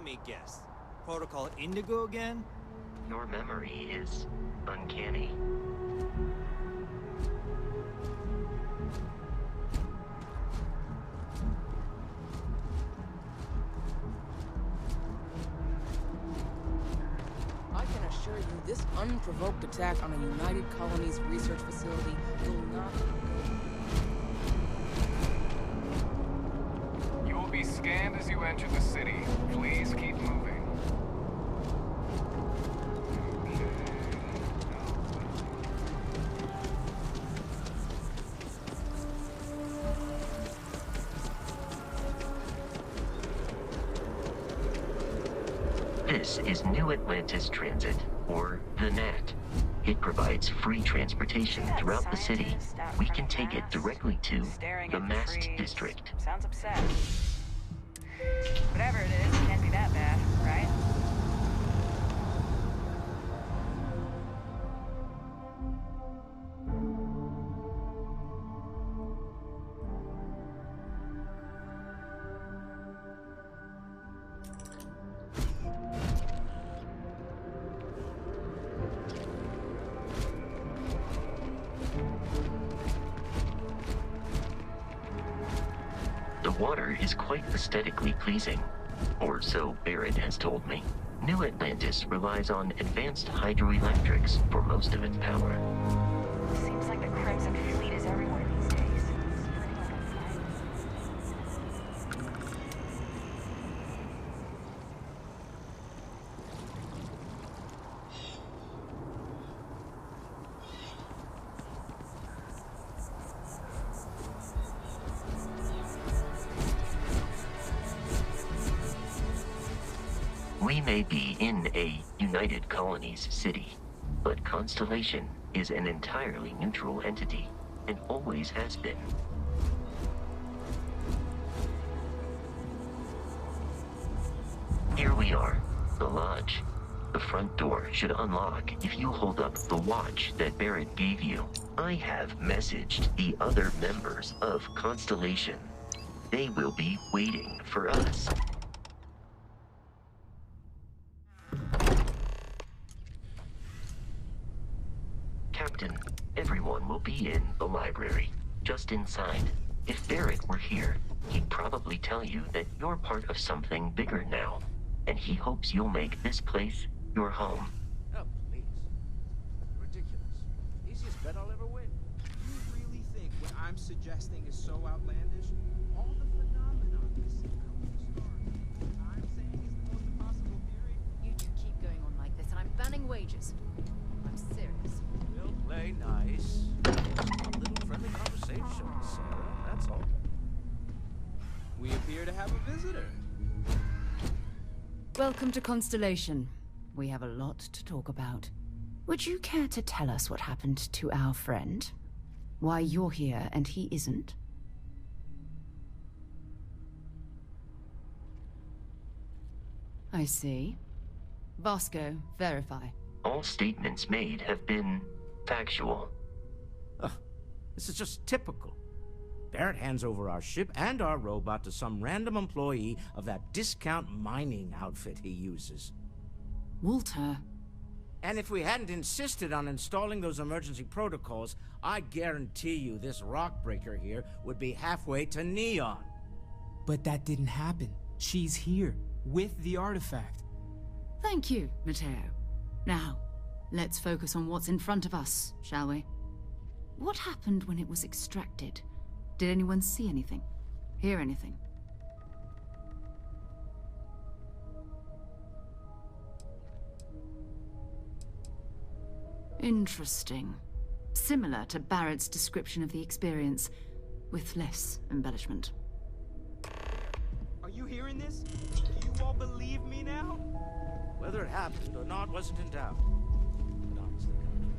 me guess. Protocol Indigo again? Your memory is uncanny. I can assure you, this unprovoked attack on a United Colonies research facility will not go. You will be scanned as you enter the city. Please keep moving. This is New Atlantis Transit, or the NAT. It provides free transportation throughout the city. We can take it directly to the Mast District. Sounds upset. Whatever it is, can't be that bad, right? The water is quite aesthetically pleasing, or so Barrett has told me. New Atlantis relies on advanced hydroelectrics for most of its power. Seems like the Crimson Fleet is everywhere these days. We may be in a United Colonies city, but Constellation is an entirely neutral entity, and always has been. Here we are, the lodge. The front door should unlock if you hold up the watch that Barrett gave you. I have messaged the other members of Constellation. They will be waiting for us. Captain, everyone will be in the library, just inside. If Barrett were here, he'd probably tell you that you're part of something bigger now, and he hopes you'll make this place your home. Oh, please. Ridiculous. Easiest bet I'll ever win. You really think what I'm suggesting is so outlandish? All the phenomenon we see out in the stars, I'm saying is the most impossible theory. You two keep going on like this, and I'm banning wagers. I'm serious. We'll play nice. A little friendly conversation, Sarah. That's all. We appear to have a visitor. Welcome to Constellation. We have a lot to talk about. Would you care to tell us what happened to our friend? Why you're here and he isn't? I see. Vasco, verify. All statements made have been factual. Ugh, this is just typical. Barrett hands over our ship and our robot to some random employee of that discount mining outfit he uses. Walter. And if we hadn't insisted on installing those emergency protocols, I guarantee you this rock breaker here would be halfway to Neon. But that didn't happen. She's here, with the artifact. Thank you, Matteo. Now, let's focus on what's in front of us, shall we? What happened when it was extracted? Did anyone see anything? Hear anything? Interesting. Similar to Barrett's description of the experience, with less embellishment. Are you hearing this? Do you all believe me now? Whether it happened or not wasn't in doubt. But honestly, Contra,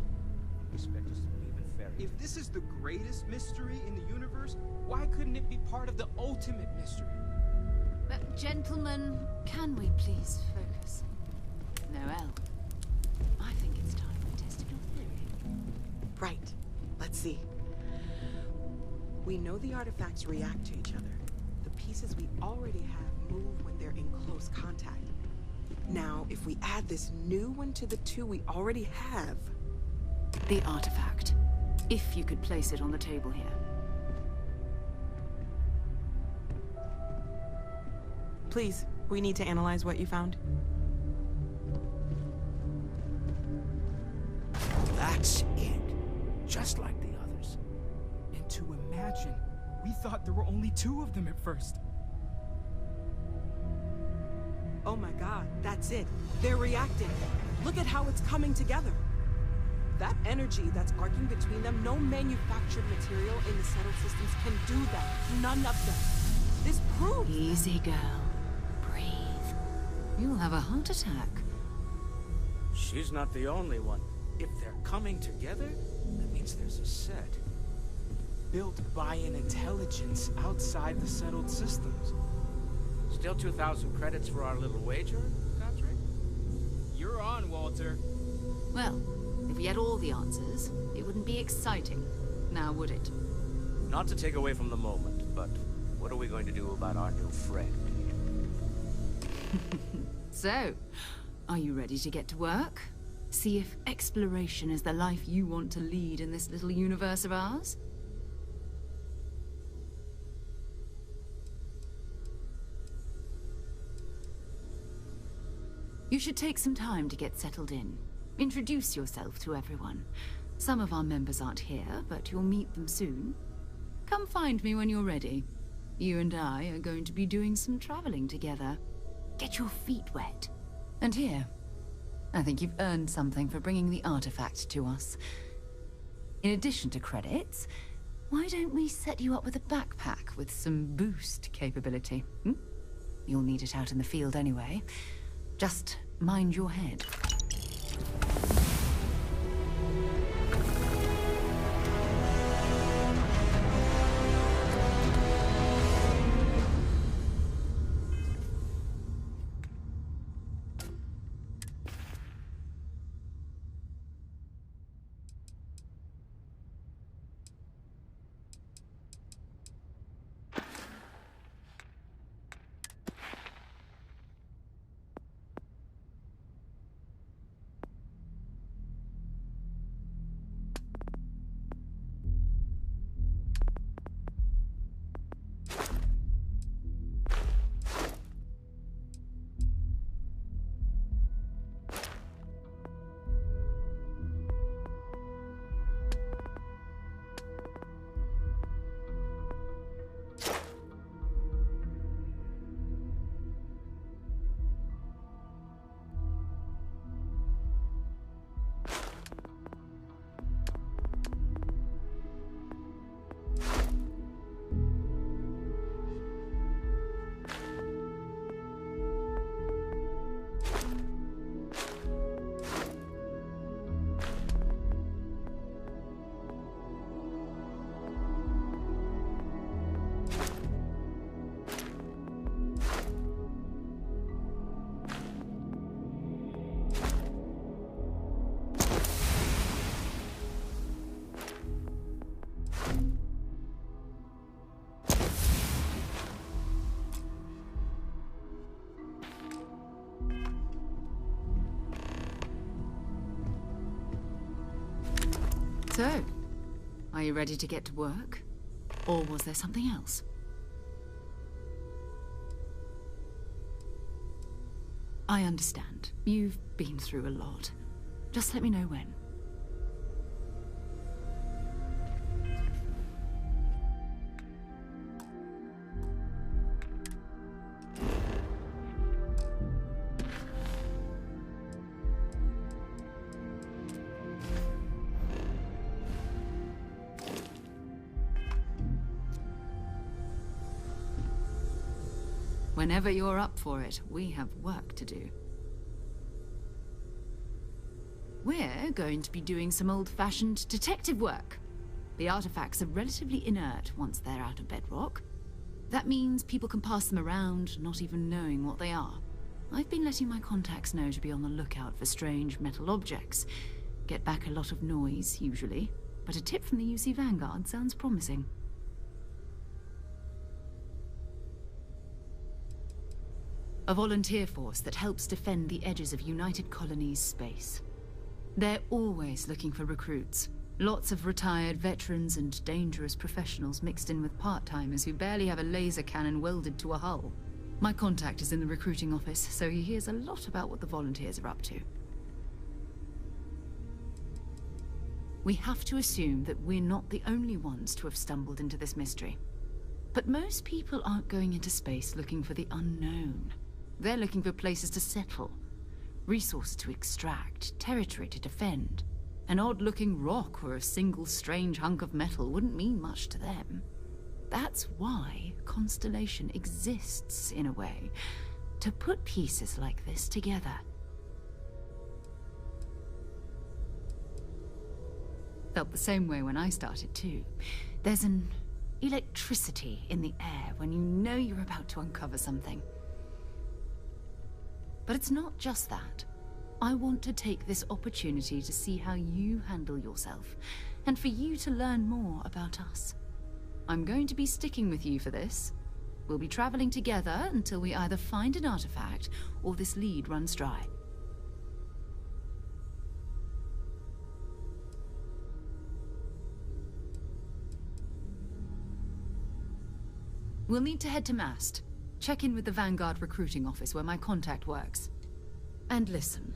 you expect us to believe in fairy tales? If this is the greatest mystery in the universe, why couldn't it be part of the ultimate mystery? Gentlemen, can we please focus? Noel, I think it's time we tested your theory. Right. Let's see. We know the artifacts react to each other. The pieces we already have move when they're in close contact. Now, if we add this new one to the two we already have... The artifact. If you could place it on the table here. Please, we need to analyze what you found. That's it. Just like the others. And to imagine, we thought there were only 2 of them at first. Oh my god, that's it. They're reacting. Look at how it's coming together. That energy that's arcing between them, no manufactured material in the settled systems can do that. None of them. This proves... Easy, girl. Breathe. You'll have a heart attack. She's not the only one. If they're coming together, that means there's a set. Built by an intelligence outside the settled systems. Still 2,000 credits for our little wager, Patrick? You're on, Walter. Well, if we had all the answers, it wouldn't be exciting. Now, would it? Not to take away from the moment, but what are we going to do about our new friend? So, are you ready to get to work? See if exploration is the life you want to lead in this little universe of ours? You should take some time to get settled in. Introduce yourself to everyone. Some of our members aren't here, but you'll meet them soon. Come find me when you're ready. You and I are going to be doing some traveling together. Get your feet wet. And here, I think you've earned something for bringing the artifact to us. In addition to credits, why don't we set you up with a backpack with some boost capability? You'll need it out in the field anyway. Just mind your head. So, are you ready to get to work? Or was there something else? I understand. You've been through a lot. Just let me know when. Whenever you're up for it, we have work to do. We're going to be doing some old-fashioned detective work. The artifacts are relatively inert once they're out of bedrock. That means people can pass them around, not even knowing what they are. I've been letting my contacts know to be on the lookout for strange metal objects. Get back a lot of noise, usually, but a tip from the UC Vanguard sounds promising. a volunteer force that helps defend the edges of United Colonies space. They're always looking for recruits. Lots of retired veterans and dangerous professionals mixed in with part-timers who barely have a laser cannon welded to a hull. My contact is in the recruiting office, so he hears a lot about what the volunteers are up to. We have to assume that we're not the only ones to have stumbled into this mystery. But most people aren't going into space looking for the unknown. They're looking for places to settle, resources to extract, territory to defend. An odd-looking rock or a single strange hunk of metal wouldn't mean much to them. That's why Constellation exists, in a way, to put pieces like this together. Felt the same way when I started, too. There's an electricity in the air when you know you're about to uncover something. But it's not just that. I want to take this opportunity to see how you handle yourself, and for you to learn more about us. I'm going to be sticking with you for this. We'll be traveling together until we either find an artifact or this lead runs dry. We'll need to head to Mast. Check in with the Vanguard recruiting office where my contact works. And listen,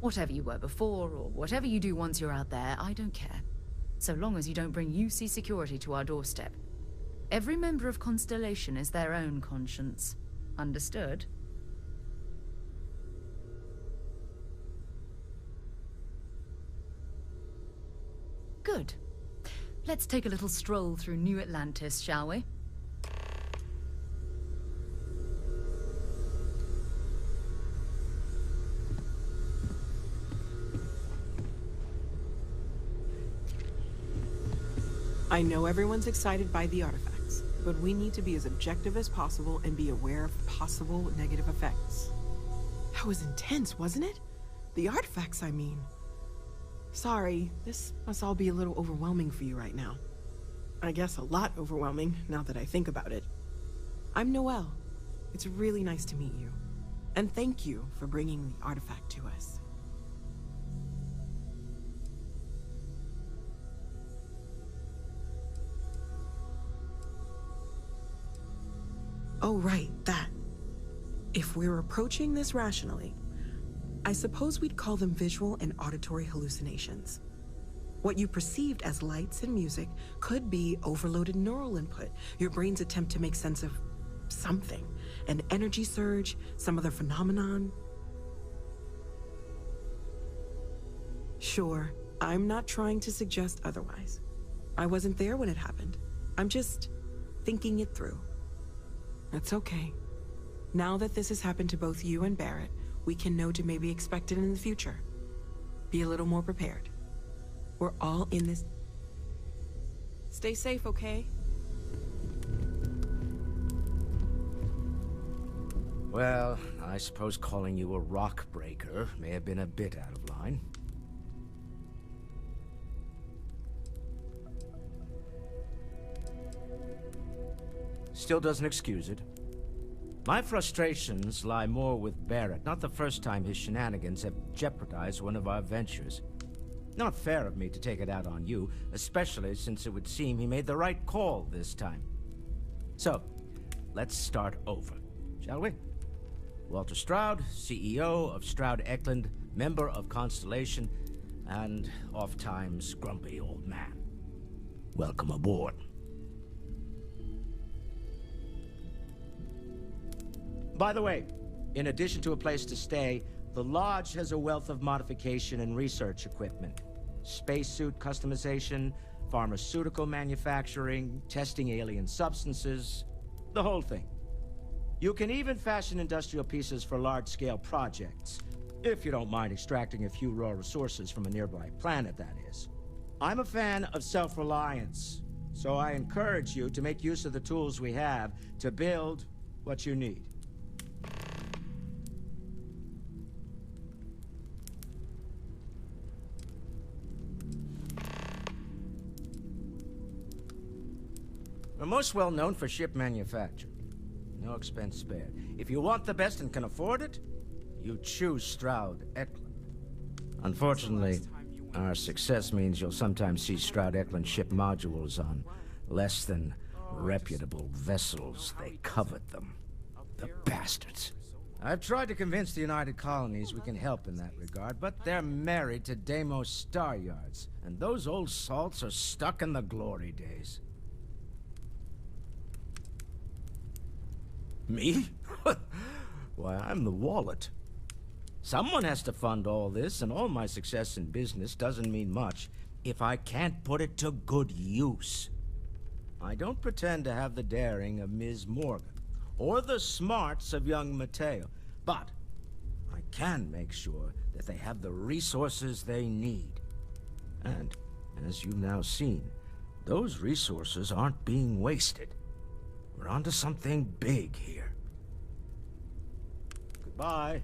whatever you were before or whatever you do once you're out there, I don't care. So long as you don't bring UC security to our doorstep. Every member of Constellation is their own conscience. Understood? Good. Let's take a little stroll through New Atlantis, shall we? I know everyone's excited by the artifacts, but we need to be as objective as possible and be aware of possible negative effects. That was intense, wasn't it? The artifacts, I mean. Sorry, this must all be a little overwhelming for you right now. I guess a lot overwhelming, now that I think about it. I'm Noelle. It's really nice to meet you. And thank you for bringing the artifact to us. Oh, right, that. If we're approaching this rationally, I suppose we'd call them visual and auditory hallucinations. What you perceived as lights and music could be overloaded neural input, your brain's attempt to make sense of something, an energy surge, some other phenomenon. Sure, I'm not trying to suggest otherwise. I wasn't there when it happened. I'm just thinking it through. That's okay. Now that this has happened to both you and Barrett, we can know to maybe expect it in the future. Be a little more prepared. We're all in this. Stay safe, okay? Well, I suppose calling you a rock breaker may have been a bit out of line. Still doesn't excuse it. My frustrations lie more with Barrett. Not the first time his shenanigans have jeopardized one of our ventures. Not fair of me to take it out on you, especially since it would seem he made the right call this time. So, let's start over, shall we? Walter Stroud, CEO of Stroud Eklund, member of Constellation, and oft-times grumpy old man. Welcome aboard. By the way, in addition to a place to stay, the Lodge has a wealth of modification and research equipment. Spacesuit customization, pharmaceutical manufacturing, testing alien substances, the whole thing. You can even fashion industrial pieces for large-scale projects, if you don't mind extracting a few raw resources from a nearby planet, that is. I'm a fan of self-reliance, so I encourage you to make use of the tools we have to build what you need. We're most well known for ship manufacture. no expense spared. If you want the best and can afford it, you choose Stroud Eklund. Unfortunately, our success means you'll sometimes see Stroud Eklund ship modules on less than reputable vessels. They covet them. The bastards. I've tried to convince the United Colonies we can help in that regard, but they're married to Deimos Star Yards, and those old salts are stuck in the glory days. Me? Why, I'm the wallet. Someone has to fund all this, and all my success in business doesn't mean much if I can't put it to good use. I don't pretend to have the daring of Ms. Morgan, or the smarts of young Mateo, but I can make sure that they have the resources they need. And, as you've now seen, those resources aren't being wasted. We're onto something big here. Goodbye.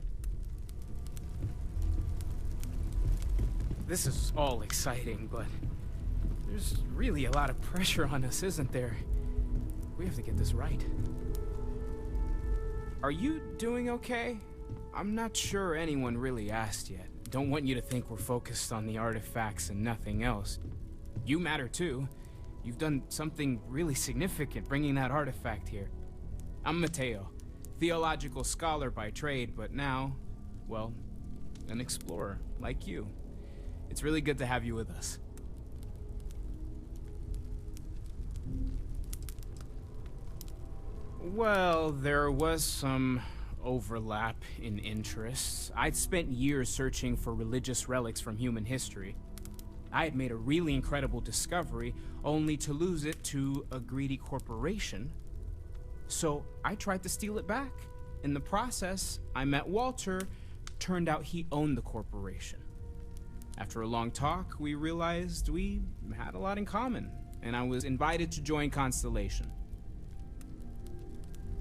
This is all exciting, but there's really a lot of pressure on us, isn't there? We have to get this right. Are you doing okay? I'm not sure anyone really asked yet. Don't want you to think we're focused on the artifacts and nothing else. You matter too. You've done something really significant bringing that artifact here. I'm Mateo, theological scholar by trade, but now, well, an explorer like you. It's really good to have you with us. Well, there was some overlap in interests. I'd spent years searching for religious relics from human history. I had made a really incredible discovery, only to lose it to a greedy corporation. So I tried to steal it back. In the process, I met Walter. Turned out he owned the corporation. After a long talk, we realized we had a lot in common, and I was invited to join Constellation.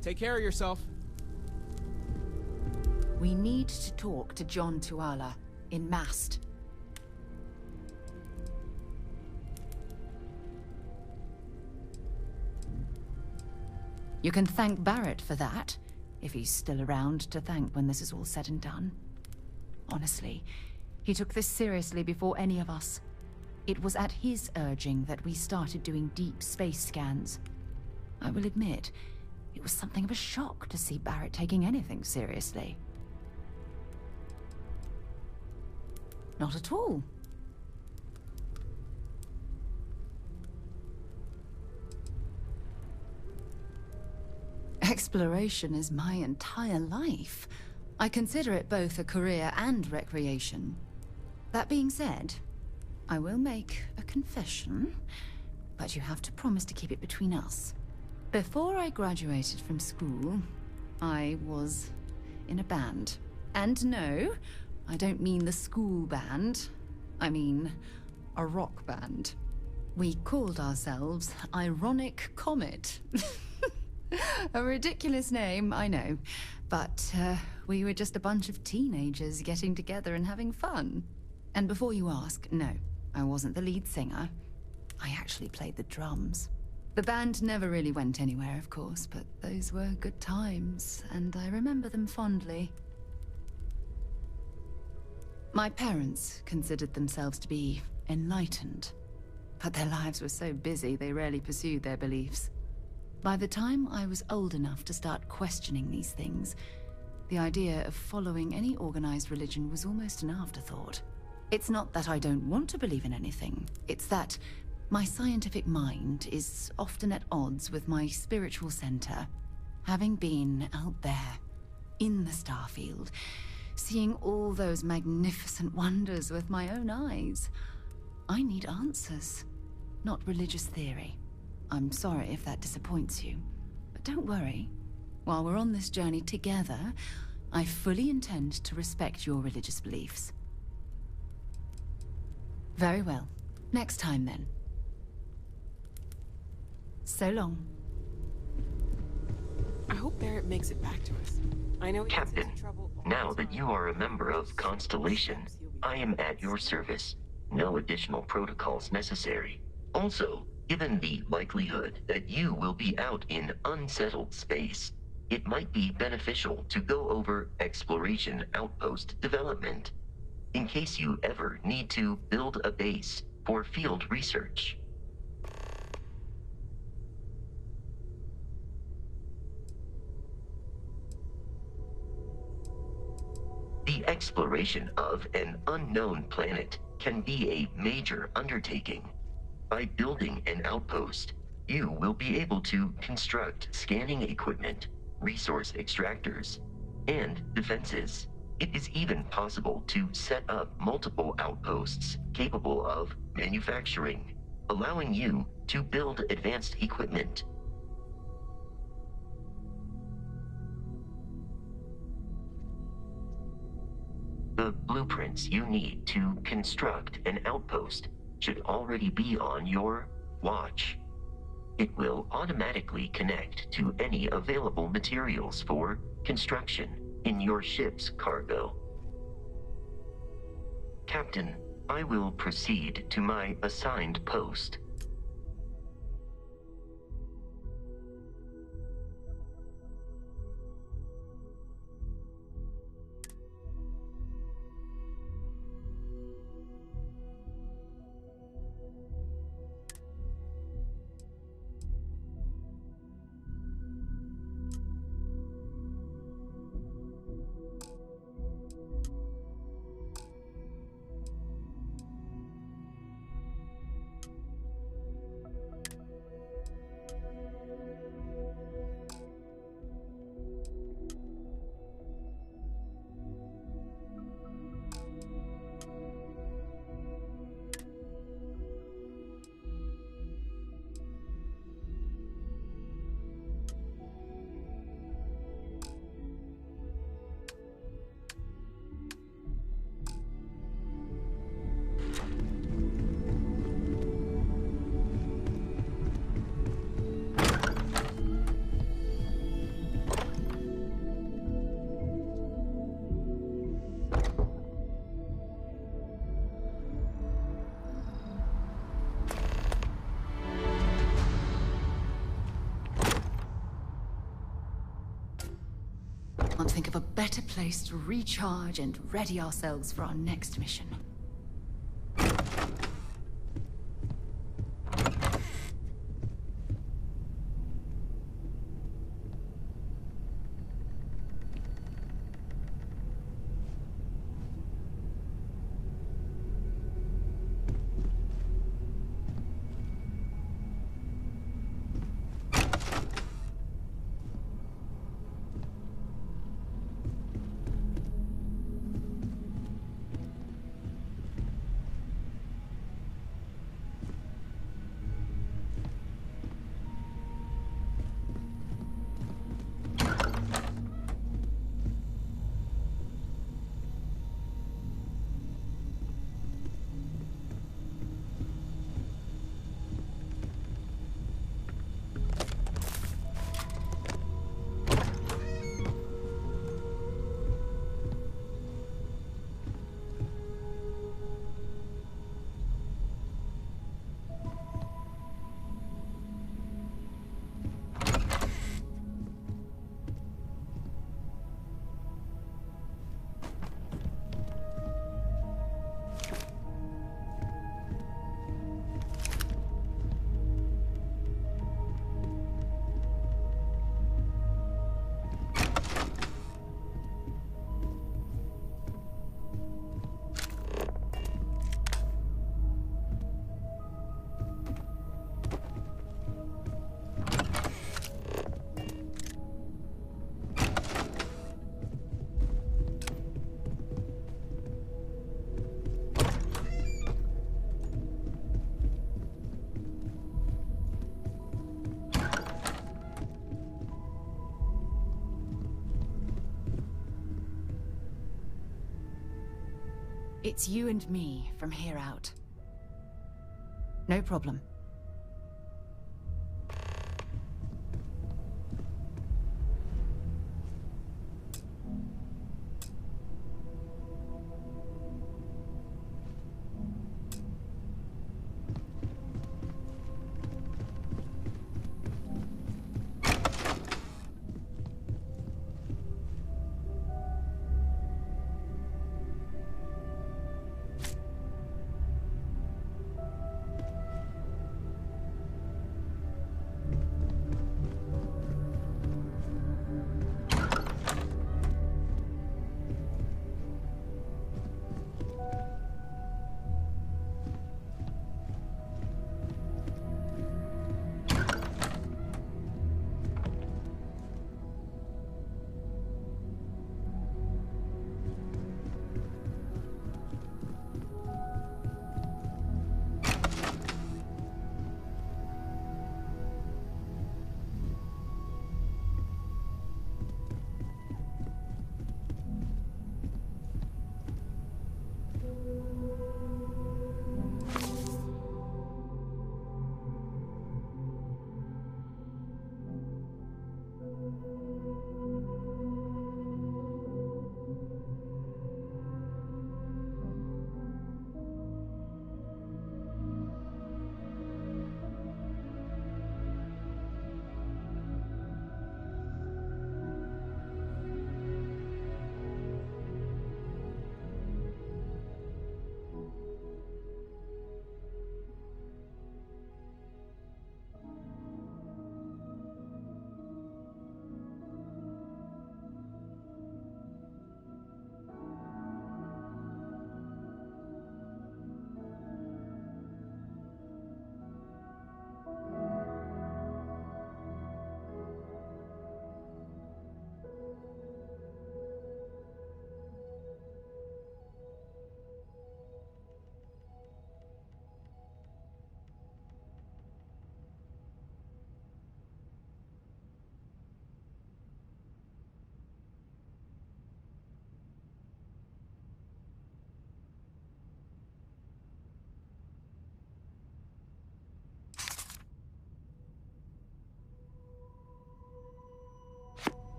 Take care of yourself. We need to talk to John Tuala in Mast. You can thank Barrett for that, if he's still around to thank when this is all said and done. Honestly, he took this seriously before any of us. It was at his urging that we started doing deep space scans. I will admit, it was something of a shock to see Barrett taking anything seriously. Not at all. Exploration is my entire life. I consider it both a career and recreation. That being said, I will make a confession, but you have to promise to keep it between us. Before I graduated from school, I was in a band. And no, I don't mean the school band. I mean a rock band. We called ourselves Ironic Comet. A ridiculous name, I know. But we were just a bunch of teenagers getting together and having fun. And before you ask, no, I wasn't the lead singer. I actually played the drums. The band never really went anywhere, of course, but those were good times, and I remember them fondly. My parents considered themselves to be enlightened, but their lives were so busy they rarely pursued their beliefs. By the time I was old enough to start questioning these things, the idea of following any organized religion was almost an afterthought. It's not that I don't want to believe in anything, it's that my scientific mind is often at odds with my spiritual center. Having been out there, in the Starfield, seeing all those magnificent wonders with my own eyes, I need answers, not religious theory. I'm sorry if that disappoints you, but don't worry. While we're on this journey together, I fully intend to respect your religious beliefs. Very well. Next time, then. So long. I hope Barrett makes it back to us. I know he gets Captain, into trouble all now the that time. you are a member of Constellation, I am at your service. No additional protocols necessary. Also, given the likelihood that you will be out in unsettled space, it might be beneficial to go over exploration outpost development, in case you ever need to build a base for field research. The exploration of an unknown planet can be a major undertaking. By building an outpost, you will be able to construct scanning equipment, resource extractors, and defenses. It is even possible to set up multiple outposts capable of manufacturing, allowing you to build advanced equipment. The blueprints you need to construct an outpost should already be on your watch. It will automatically connect to any available materials for construction in your ship's cargo. Captain, I will proceed to my assigned post. Can't think of a better place to recharge and ready ourselves for our next mission. It's you and me from here out. No problem.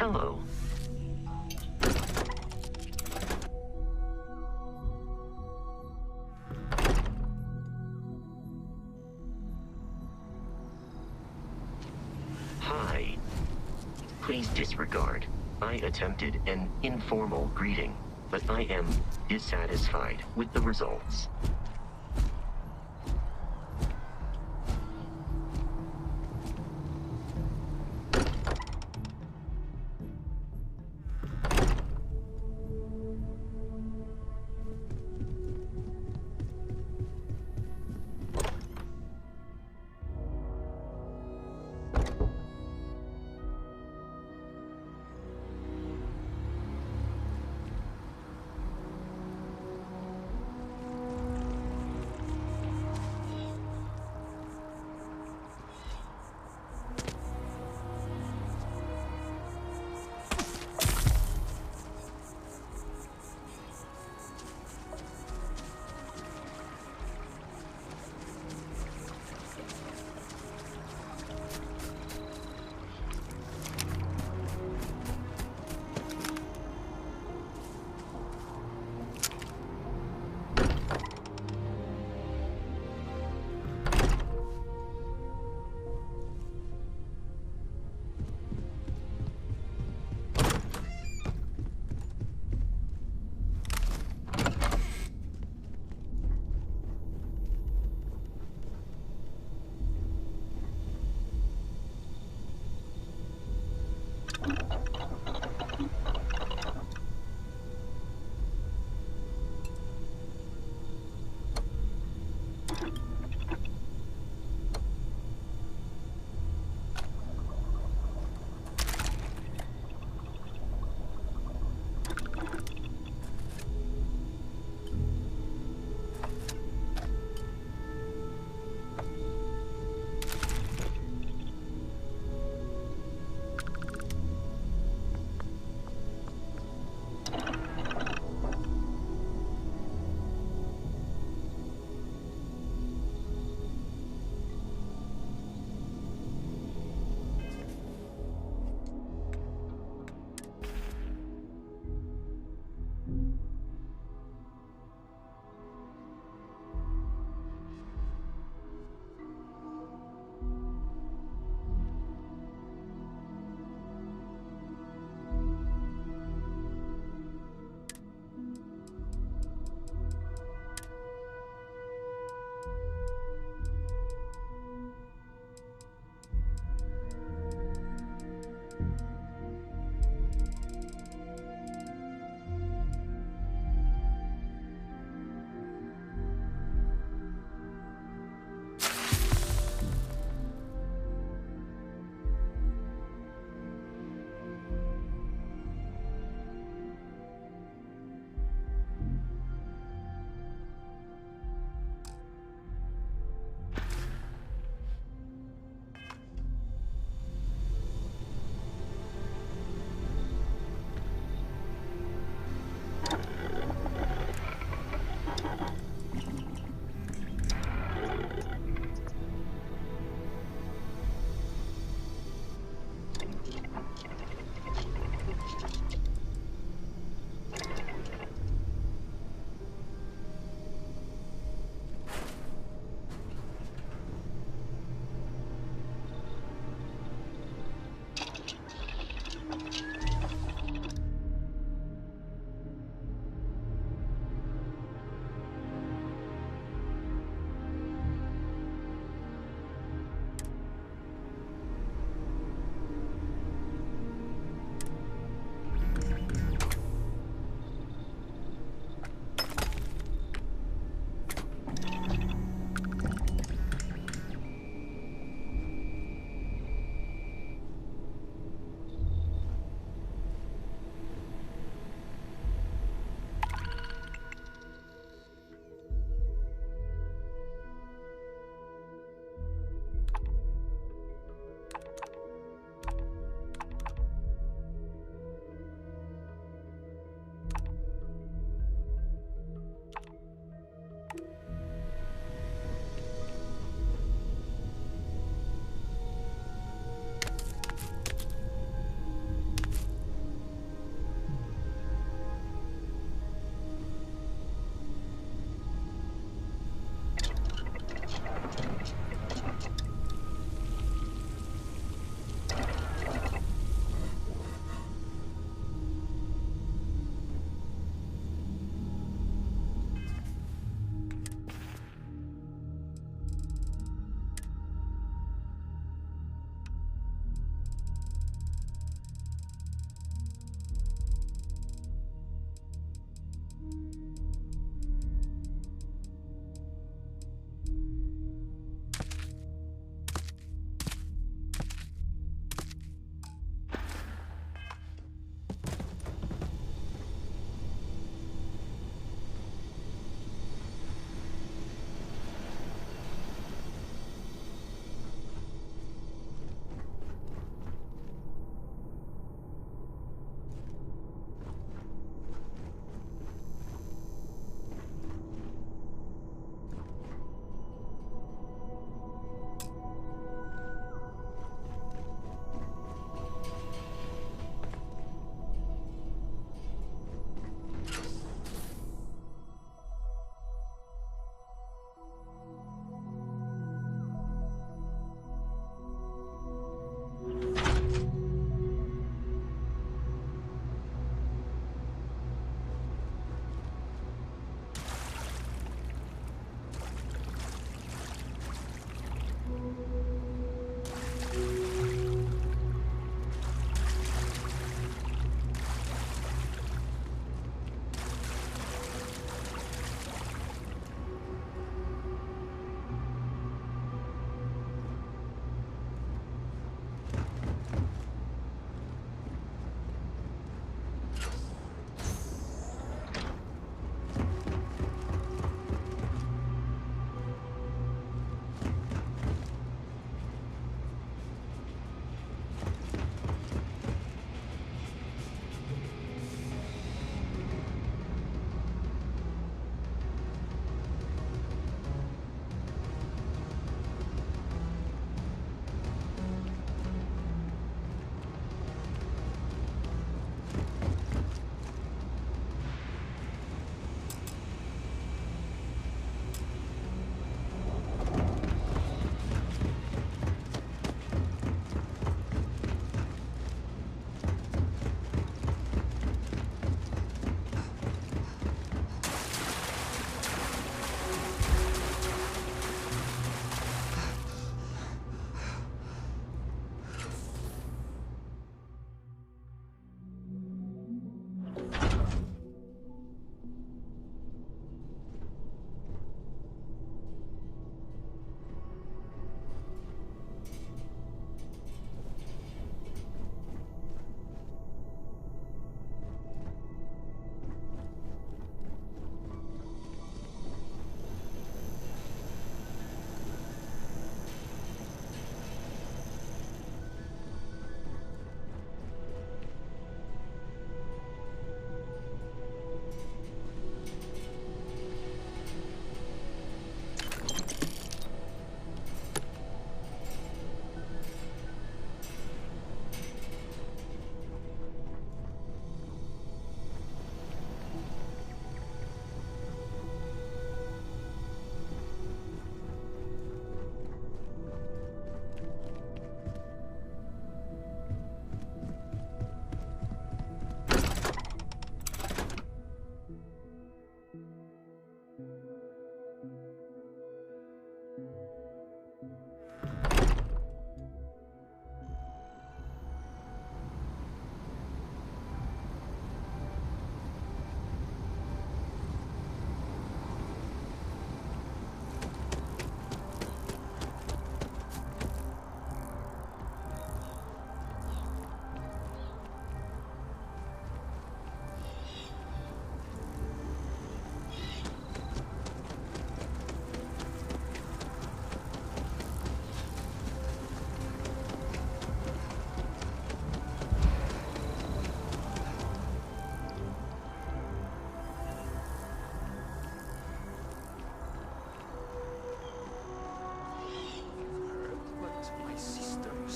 Hello. Hi. Please disregard. I attempted an informal greeting, but I am dissatisfied with the results.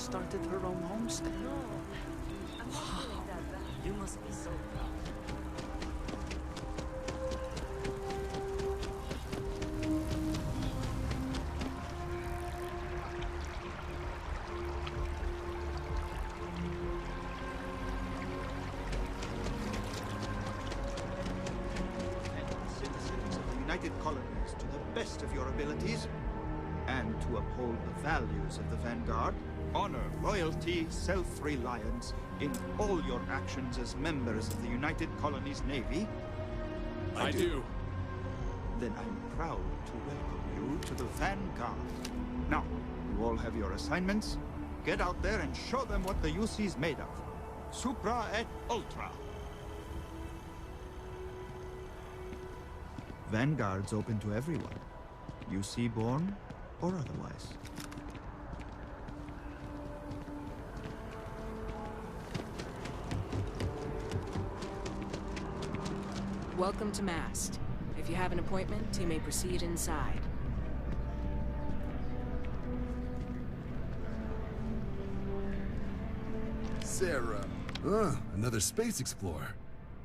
started her own homestead. Wow. You must be so proud. Citizens of the United Colonies to the best of your abilities, and to uphold the values of the Vanguard, honor loyalty, self-reliance in all your actions as members of the United Colonies Navy. I do. Then I'm proud to welcome you to the Vanguard. Now, you all have your assignments. Get out there and show them what the UC's made of. Supra et Ultra. Vanguard's open to everyone. UC born or otherwise. Welcome to Mast. If you have an appointment, you may proceed inside. Sarah. Another space explorer.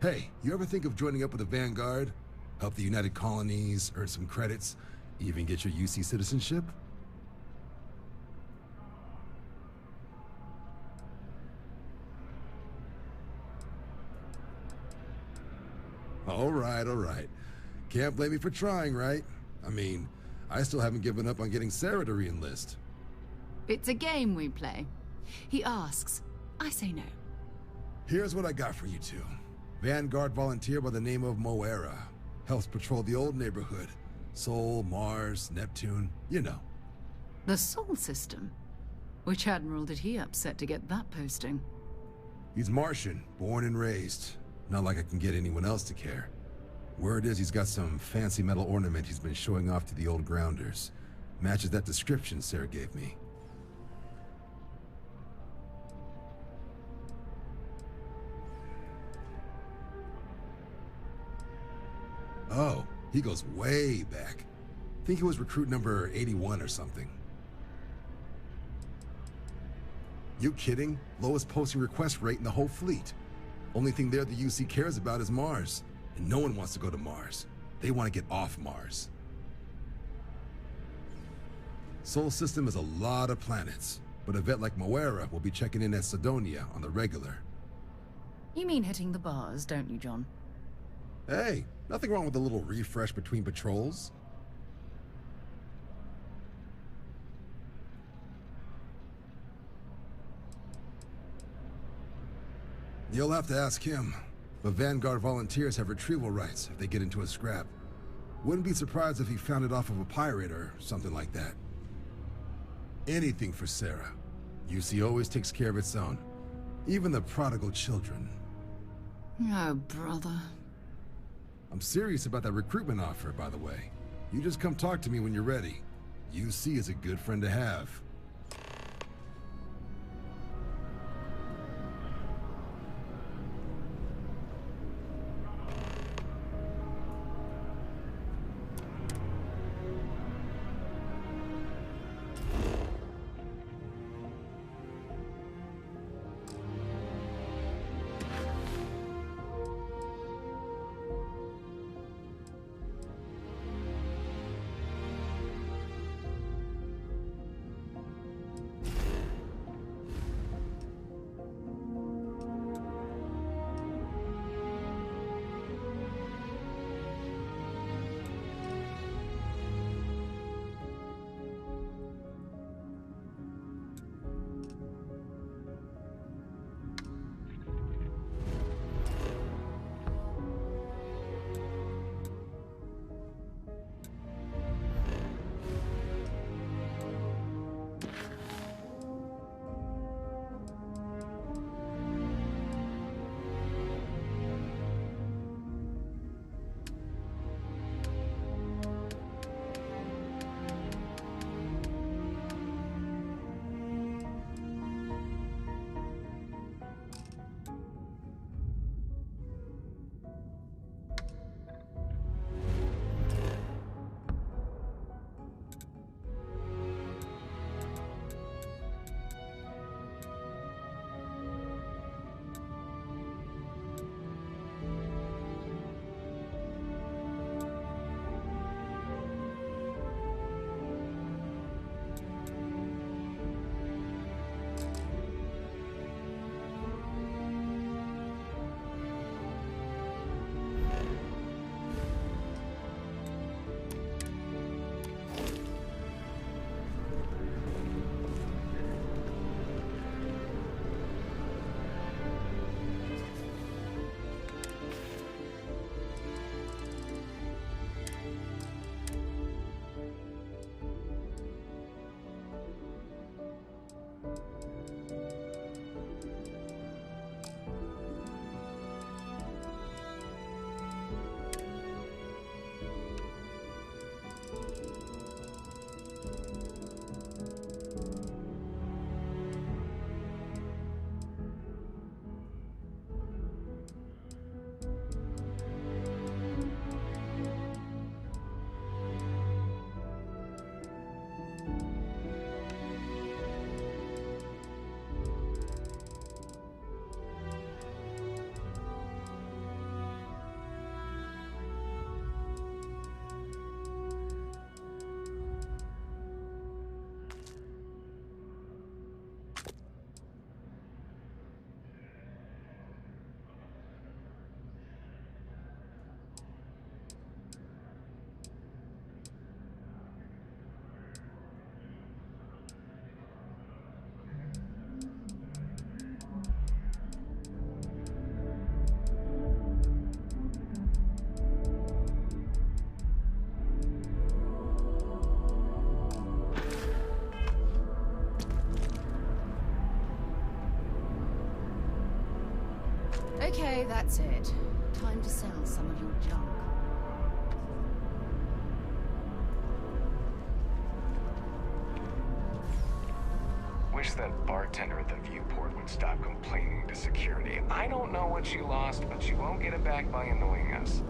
Hey, you ever think of joining up with the Vanguard? Help the United Colonies, earn some credits, even get your UC citizenship? All right. Can't blame me for trying, right? I mean, I still haven't given up on getting Sarah to re-enlist. It's a game we play. He asks, I say no. Here's what I got for you two. Vanguard volunteer by the name of Moera. Helps patrol the old neighborhood. Sol, Mars, Neptune, you know. The Sol system? Which admiral did he upset to get that posting? He's Martian, born and raised. Not like I can get anyone else to care. Word is he's got some fancy metal ornament he's been showing off to the old grounders. Matches that description Sarah gave me. Oh, he goes way back. Think he was recruit number 81 or something. You kidding? Lowest posting request rate in the whole fleet. Only thing there the UC cares about is Mars. And no one wants to go to Mars. They want to get off Mars. Sol system is a lot of planets, but a vet like Moera will be checking in at Sidonia on the regular. You mean hitting the bars, don't you, John? Hey, nothing wrong with a little refresh between patrols. You'll have to ask him, but Vanguard volunteers have retrieval rights if they get into a scrap. Wouldn't be surprised if he found it off of a pirate or something like that. Anything for Sarah. UC always takes care of its own. Even the prodigal children. Oh, brother. I'm serious about that recruitment offer, by the way. You just come talk to me when you're ready. UC is a good friend to have. Okay, that's it. Time to sell some of your junk. Wish that bartender at the viewport would stop complaining to security. I don't know what you lost, but you won't get it back by annoying us.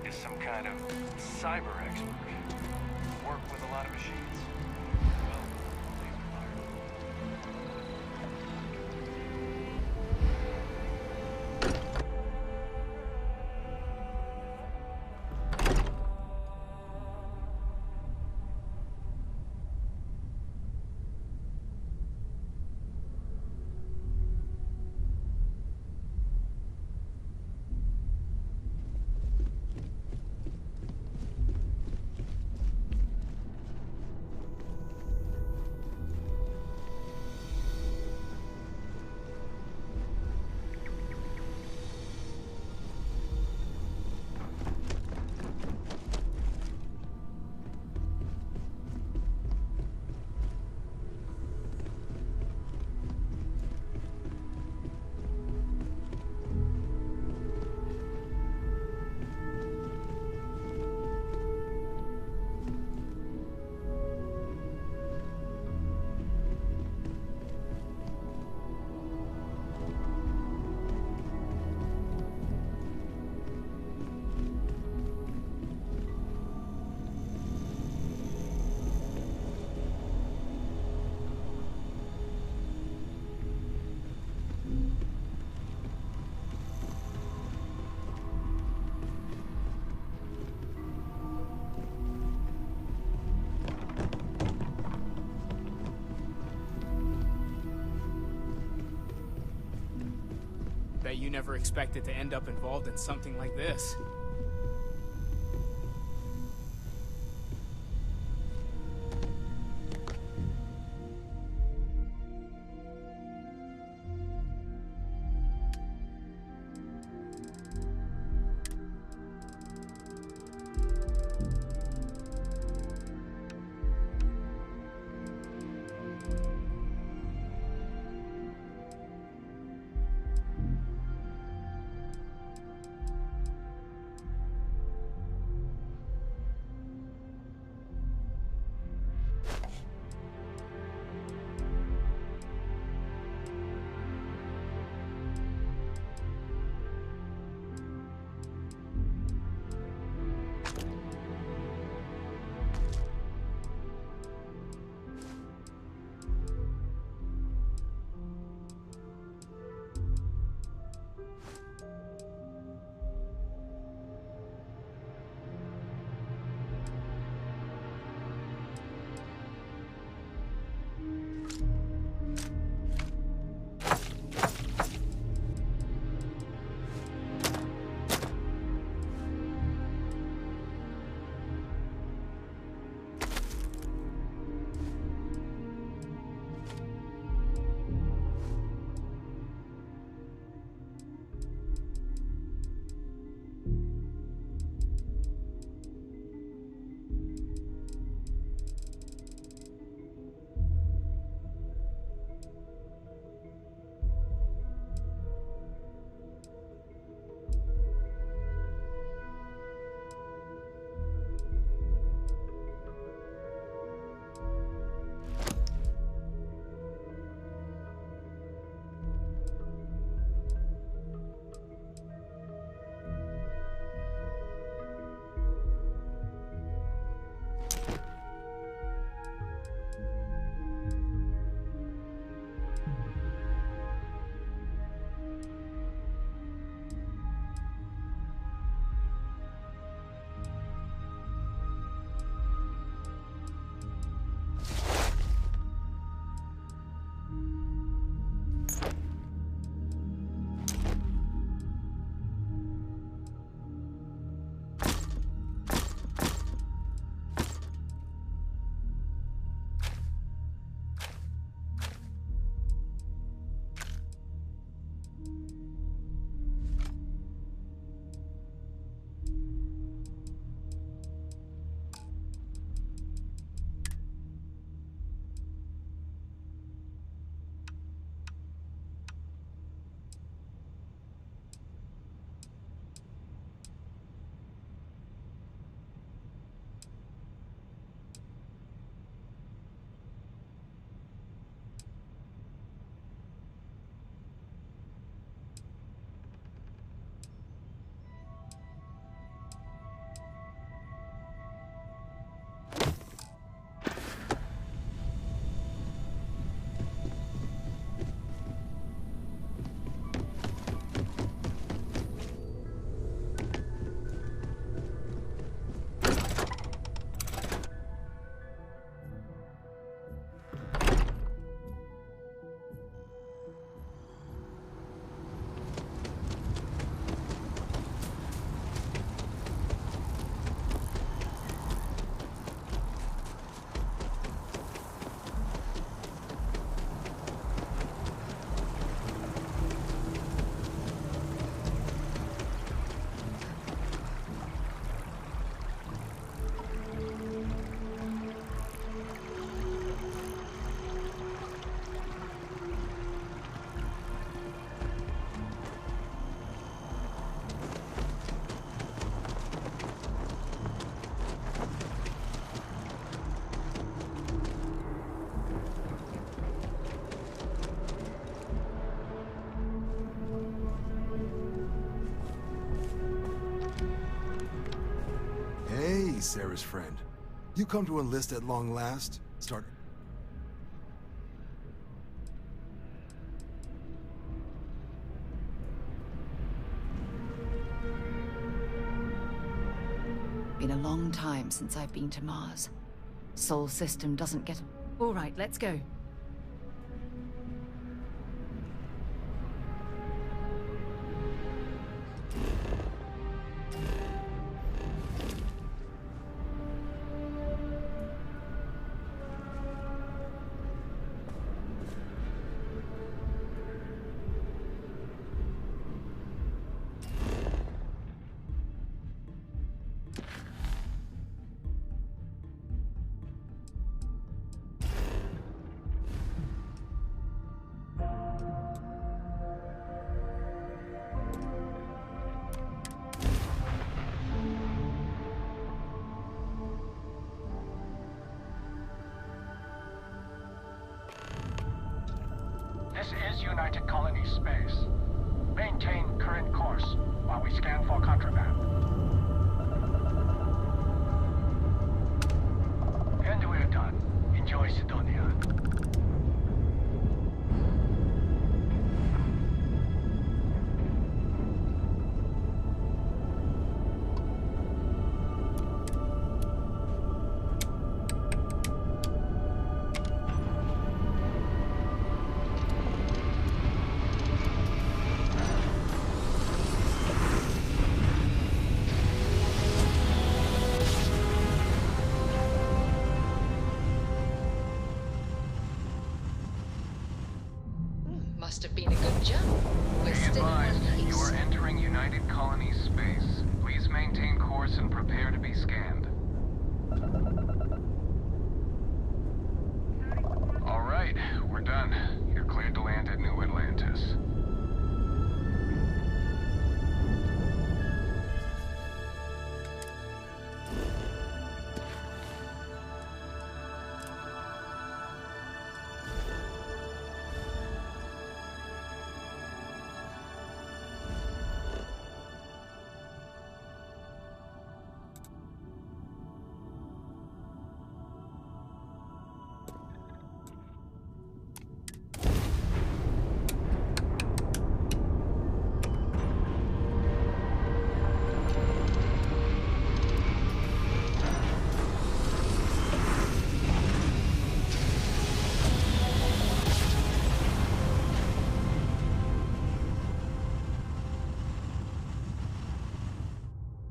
Is some kind of cyber expert. Work with a lot of machines. Well, Bet you never expected to end up involved in something like this. He's Sarah's friend. You come to enlist at long last? Start... Been a long time since I've been to Mars. Sol system doesn't get... All right, let's go. This is United Colonies space. Maintain current course while we scan for contraband. And we're done. Enjoy Sidonia. Must have been a good jump. We're Be still in advised, one piece. you are entering United Colonies space. Please maintain course and prepare to be scanned. All right, we're done. You're cleared to land at New Atlantis.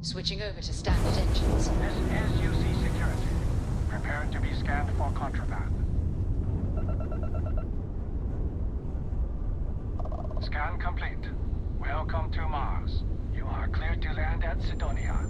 Switching over to standard engines. This is UC Security. Prepare to be scanned for contraband. Scan complete. Welcome to Mars. You are cleared to land at Sidonia.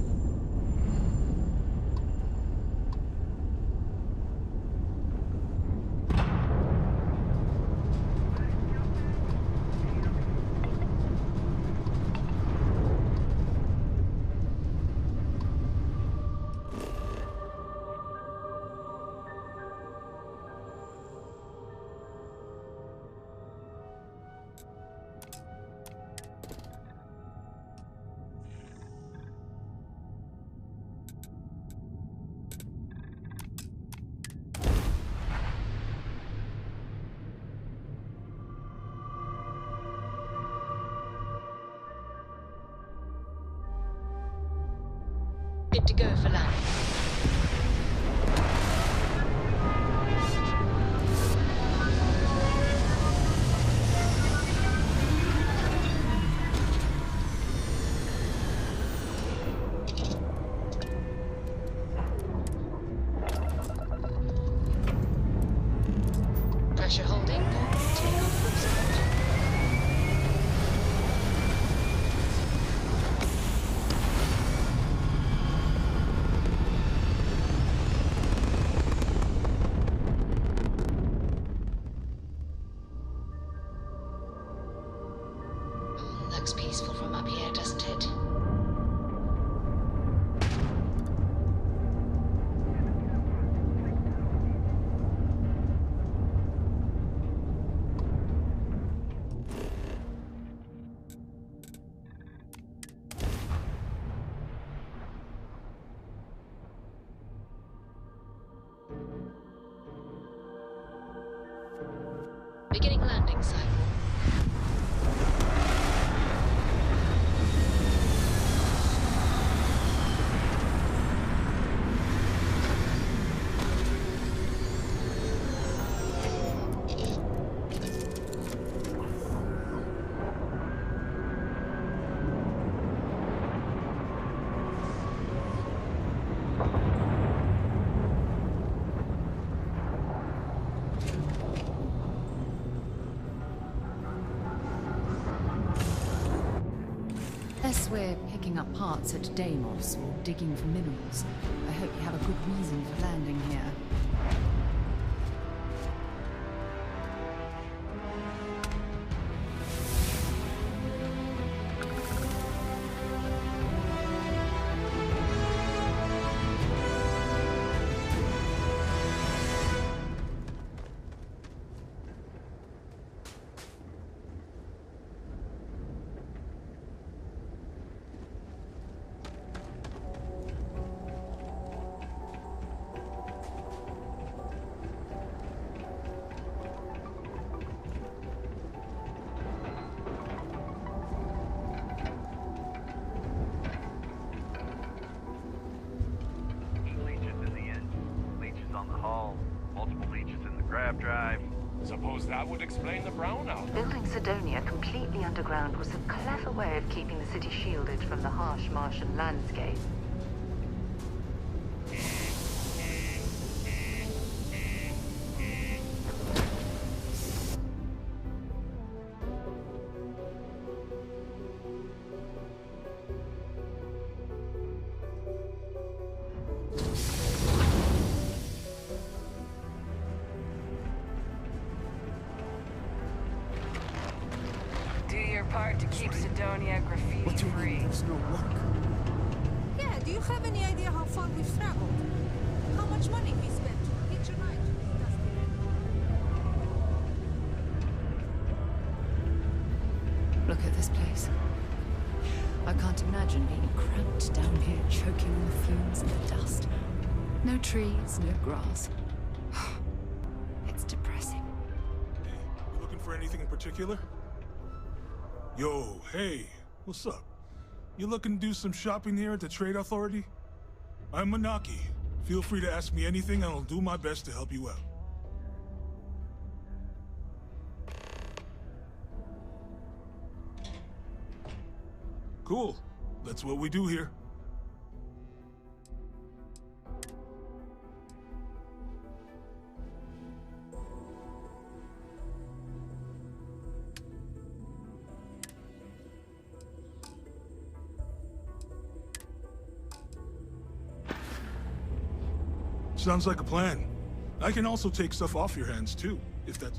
Good to go for landing. Pressure holding. Take off from support. Beginning landing cycle. Unless we're picking up parts at Deimos or digging for minerals, I hope you have a good reason for landing here. Drive. Suppose that would explain the brownout. Building Sidonia completely underground was a clever way of keeping the city shielded from the harsh Martian landscape. Part to keep Sidonia graffiti-free. There's no work. Yeah, do you have any idea how far we've traveled? How much money we spent? Picture night. Look at this place. I can't imagine being cramped down here, choking on the fumes and the dust. No trees, no grass. It's depressing. Hey, you looking for anything in particular? Yo, hey, what's up? You looking to do some shopping here at the Trade Authority? I'm Manaki. Feel free to ask me anything and I'll do my best to help you out. Cool. That's what we do here. Sounds like a plan. I can also take stuff off your hands, too, if that's...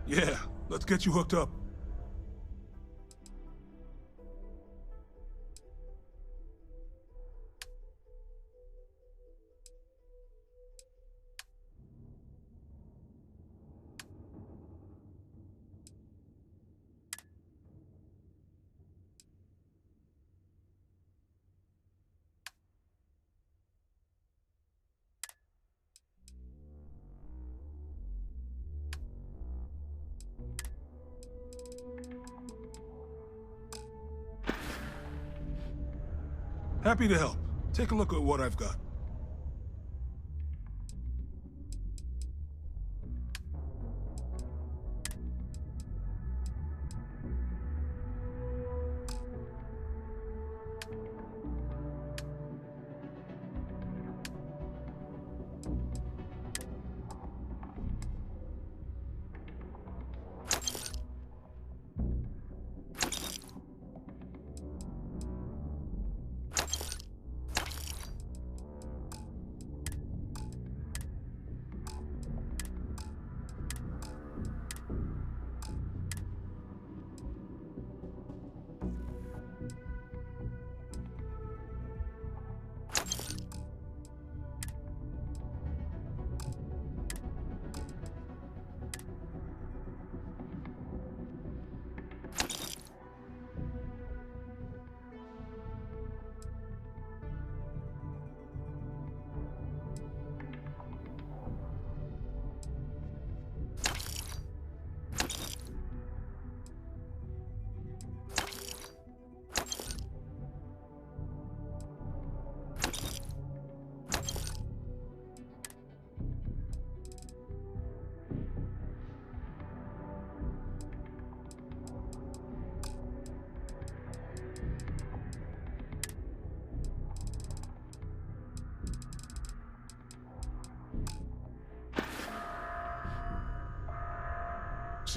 Yeah, let's get you hooked up. Happy to help. Take a look at what I've got.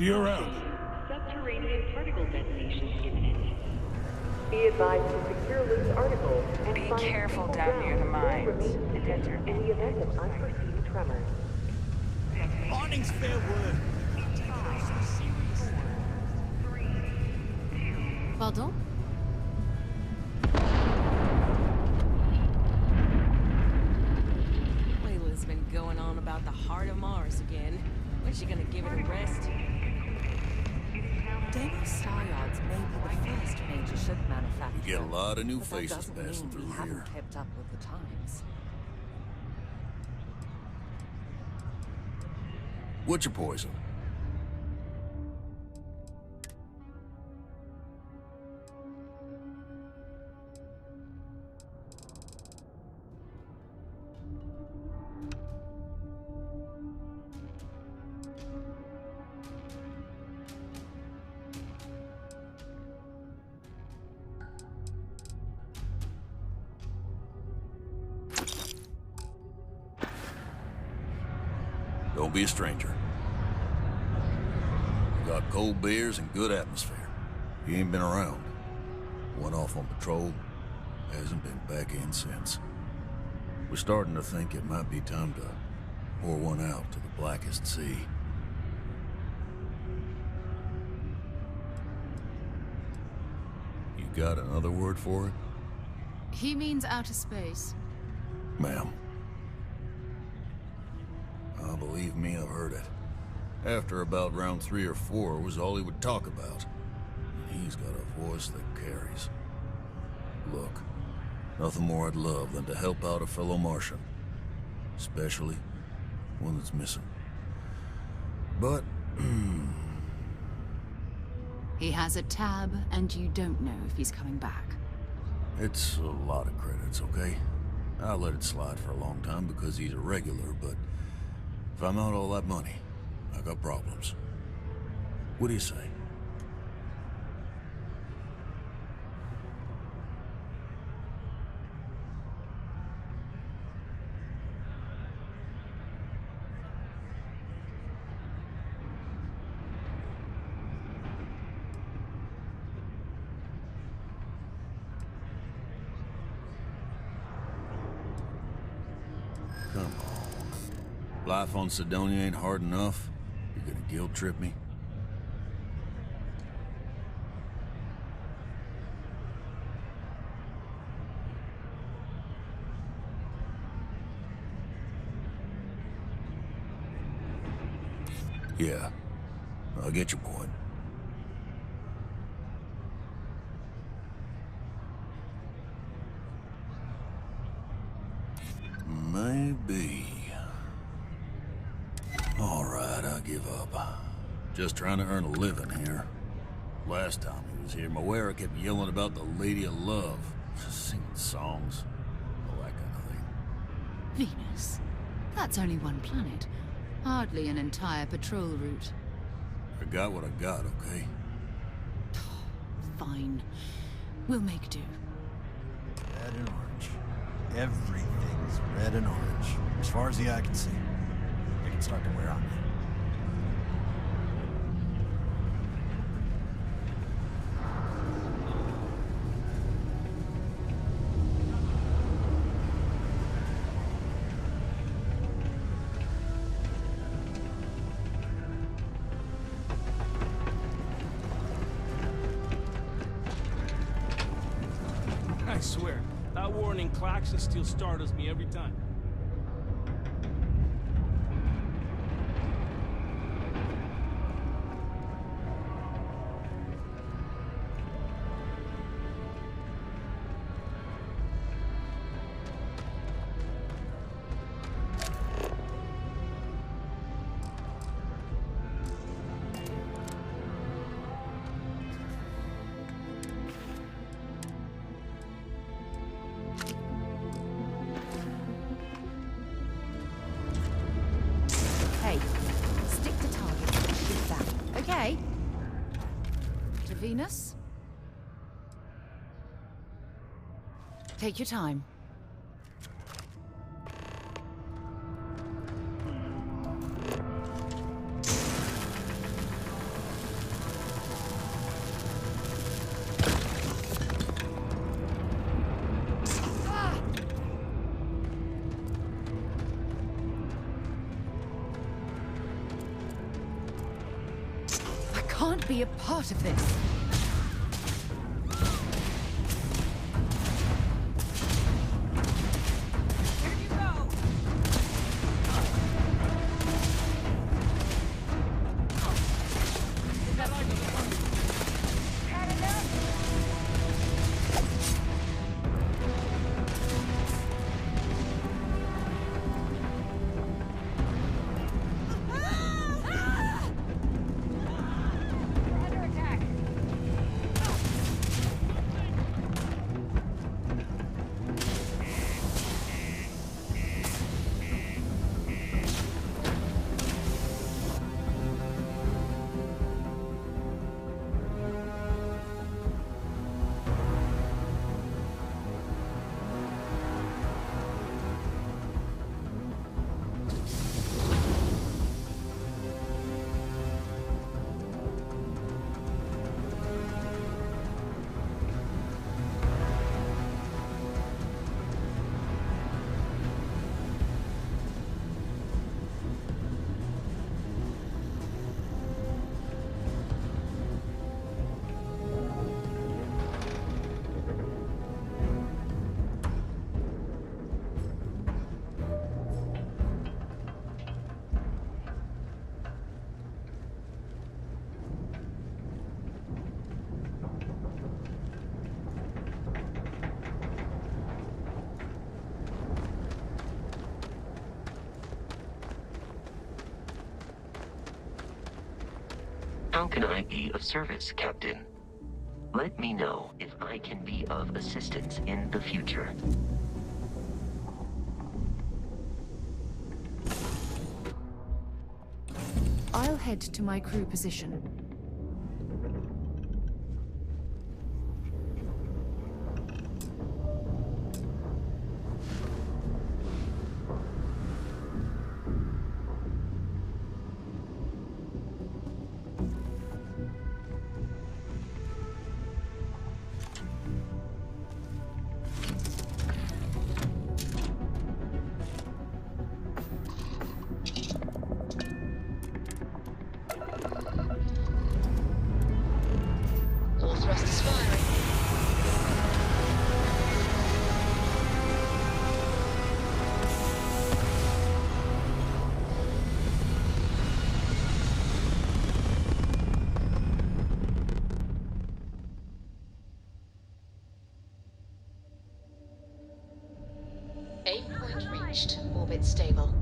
See you around. Subterranean particle detonation imminent. Be advised to secure loose articles and Be find careful people down near the or mines. remain seated in the event of unforeseen tremors. Morning's fair word. Pardon? Layla's been going on about the heart of Mars again. When's she gonna give it a rest? Deimos Steyards may be the first major ship manufacturer. We get a lot of new but that faces doesn't passing mean through we here. haven't kept up with the times. What's your poison? Don't be a stranger. We got cold beers and good atmosphere. He ain't been around. Went off on patrol. Hasn't been back in since. We're starting to think it might be time to pour one out to the blackest sea. You got another word for it? He means outer space. Ma'am. Oh, believe me, I've heard it. After about round 3 or 4 was all he would talk about. And he's got a voice that carries. Look, nothing more I'd love than to help out a fellow Martian. Especially one that's missing. But, He has a tab, and you don't know if he's coming back. it's a lot of credits, okay? I let it slide for a long time because he's a regular, but if I'm out all that money, I got problems. What do you say? Come on. Life on Sidonia ain't hard enough. You're gonna guilt trip me? Yeah, I get your point. Maybe. All right, I give up. Just trying to earn a living here. Last time he was here, Moira kept yelling about the Lady of Love, singing songs, all that kind of thing. Venus. That's only one planet. Hardly an entire patrol route. I got what I got, okay? Fine. We'll make do. Red and orange. Everything's red and orange. As far as the eye can see. It can start to wear on me. I swear, that warning klaxon still startles me every time. Hey, stick to target and shoot back, okay? To Venus? Take your time. can't be a part of this. How can I be of service, Captain? Let me know if I can be of assistance in the future. I'll head to my crew position. All thrusters firing. Aim point reached. Orbit stable.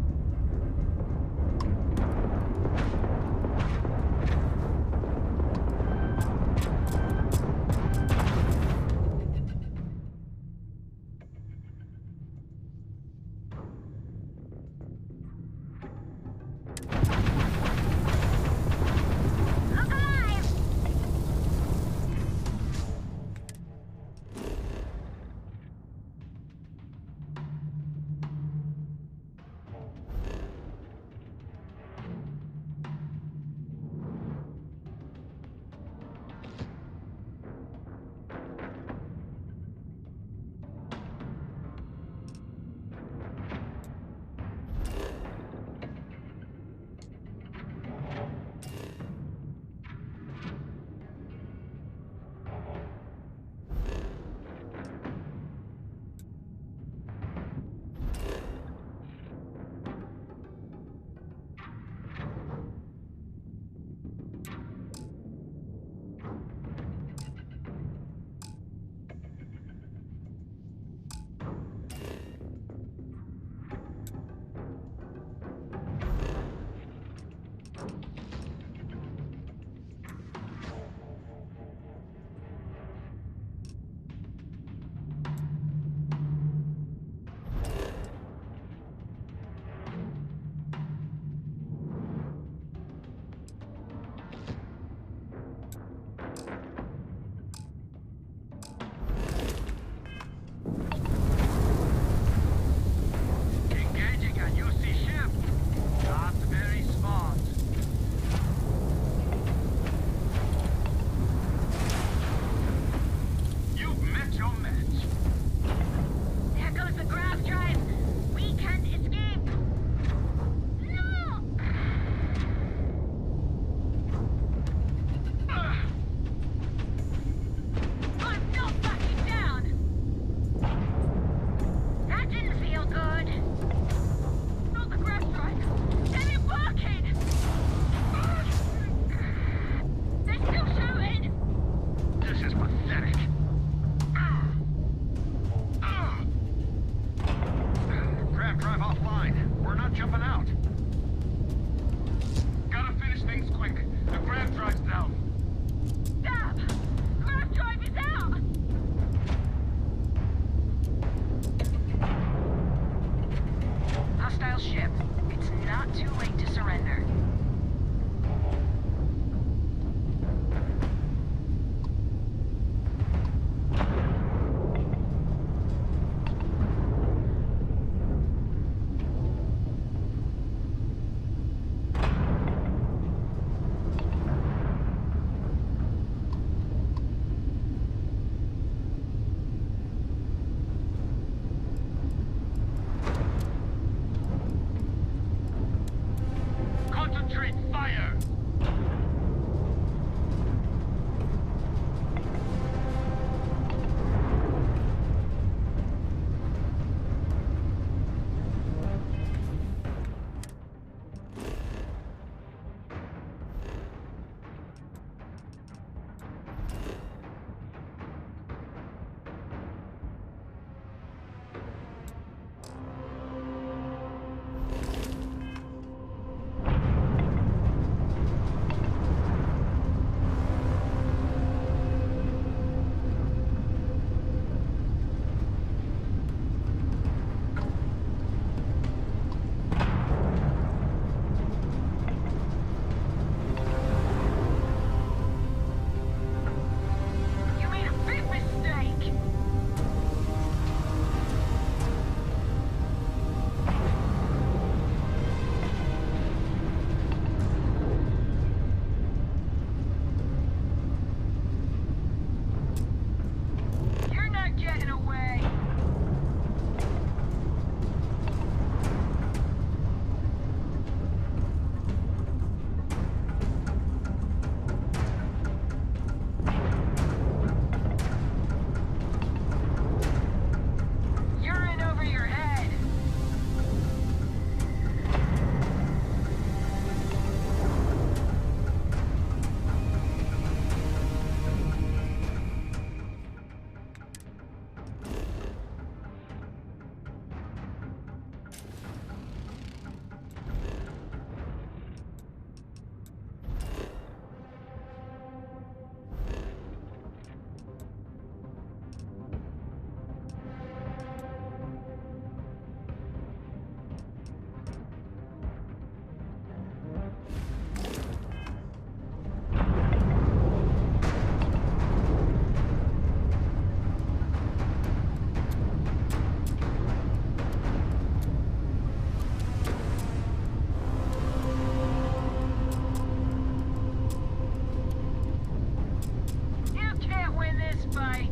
fight.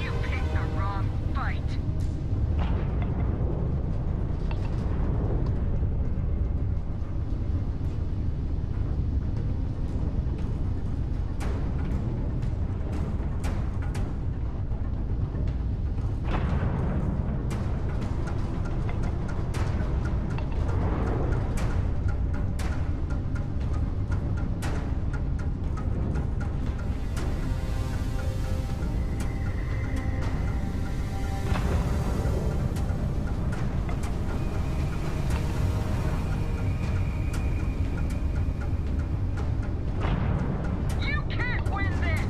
You picked the wrong fight. You can't win this!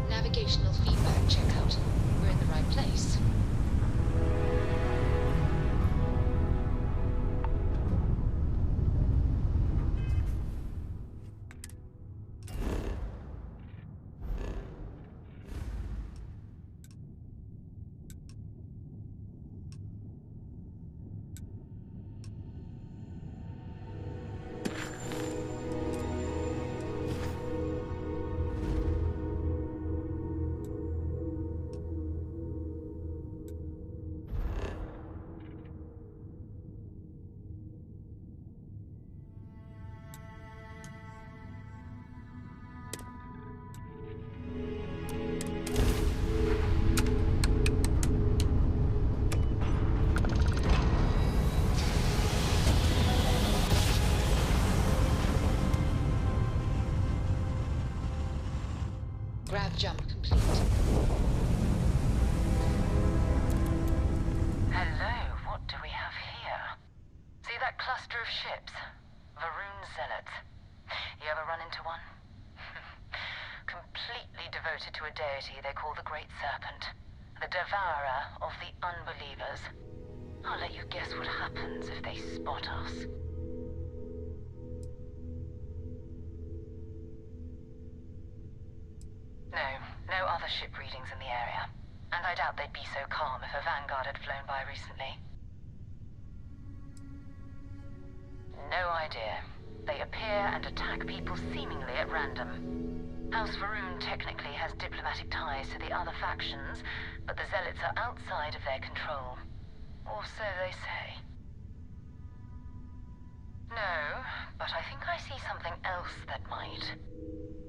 Navigational feedback checkout. We're in the right place. Grab jump complete. Hello, what do we have here? See that cluster of ships? Varun Zealots. You ever run into one? Completely devoted to a deity they call the Great Serpent. The devourer of the unbelievers. I'll let you guess what happens if they spot us. No other ship readings in the area. And I doubt they'd be so calm if a vanguard had flown by recently. No idea. They appear and attack people seemingly at random. House Varun technically has diplomatic ties to the other factions, but the Zealots are outside of their control. Or so they say. No, but I think I see something else that might.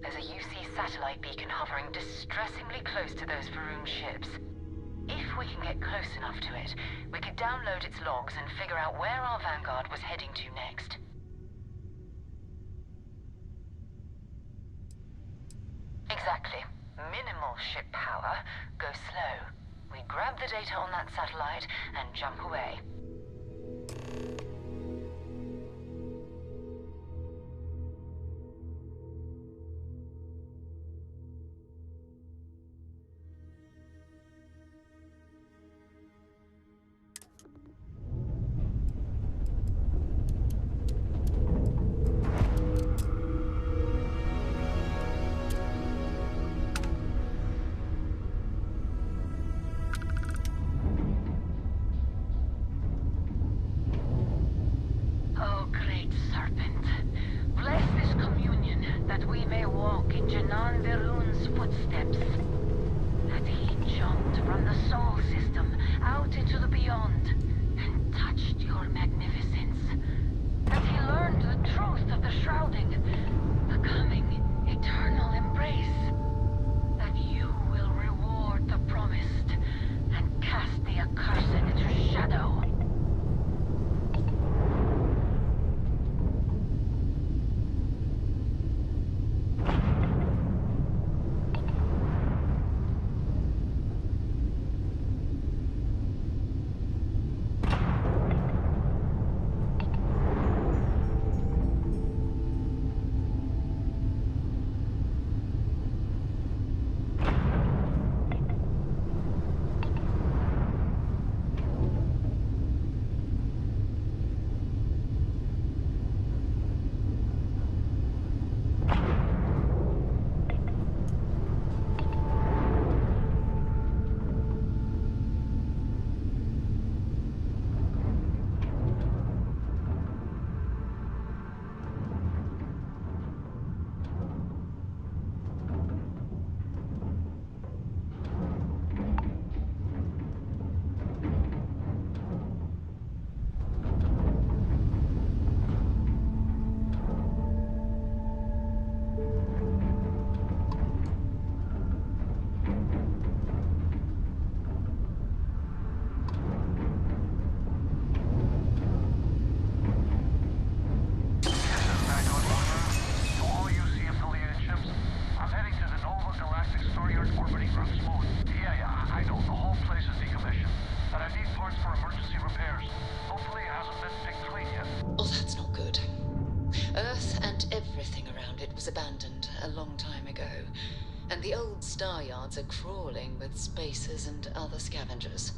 There's a UC satellite beacon hovering distressingly close to those Varun ships. If we can get close enough to it, we could download its logs and figure out where our vanguard was heading to next. Exactly. Minimal ship power. Go slow. We grab the data on that satellite and jump away. was abandoned a long time ago, and the old star yards are crawling with spacers and other scavengers.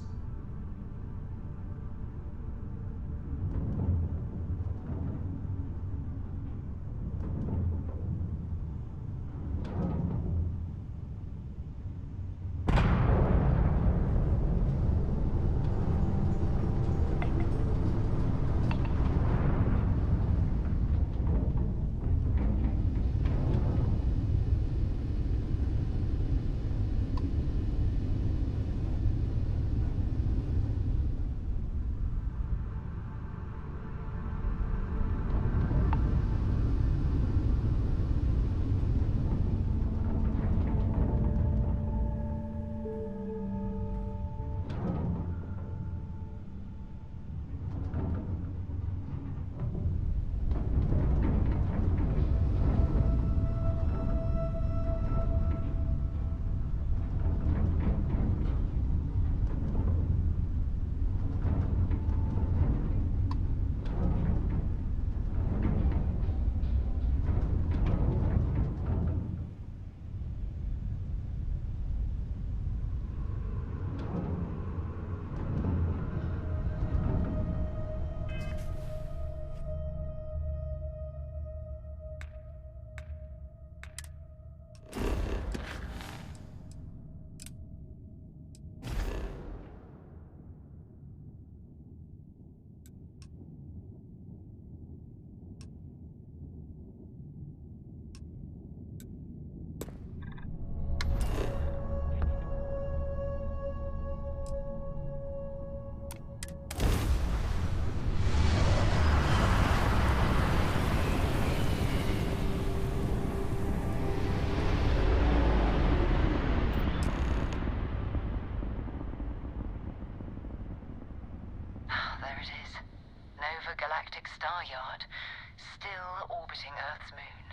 Galactic Star Yard, still orbiting Earth's moon.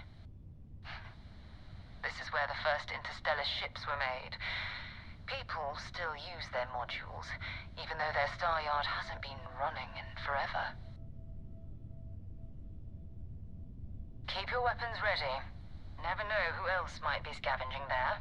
This is where the first interstellar ships were made. People still use their modules, even though their star yard hasn't been running in forever. Keep your weapons ready. Never know who else might be scavenging there.